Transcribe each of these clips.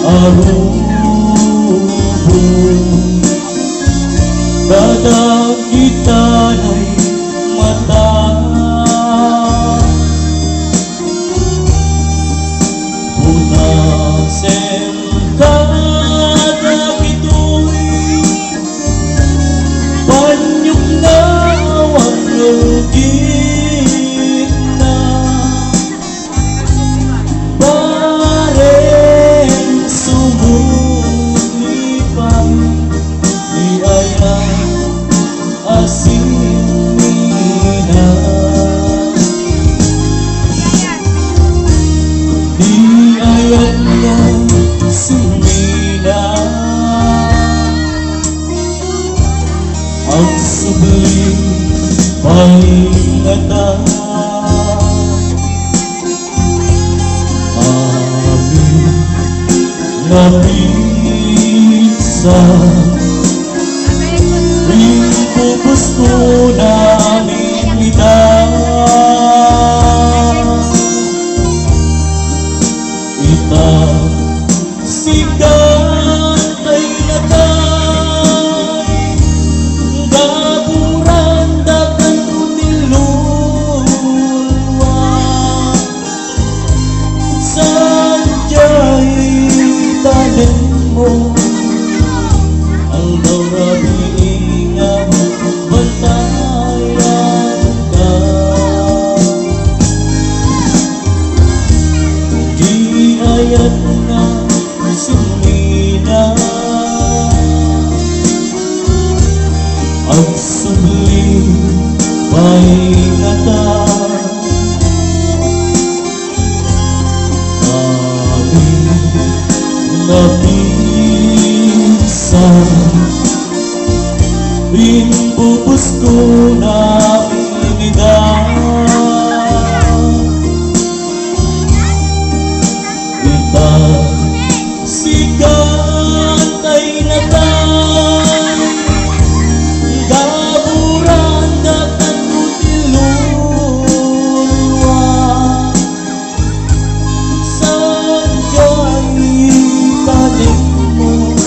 arubo kada kita ay mata punasen kada kito'y panyok na wanugin na pareng sumulipang di aya asimina di ayat na sumina ang subli pangatan amin napisa pupus ko namin ita sikat ay natay gaburan dakan tunilulwa sanjay tanin mo aldaw rabi nga bantayan ka di ayat na sumina ang sumli paingatan aming napisan pinupus ko namin ita sikat ay natay gaburan dakan tutilulwa sanjay tanik mo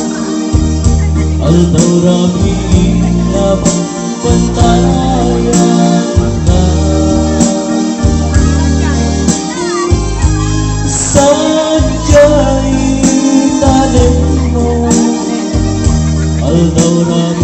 aldaw rami namang bantayan na sanjay tanik mo aldaw rami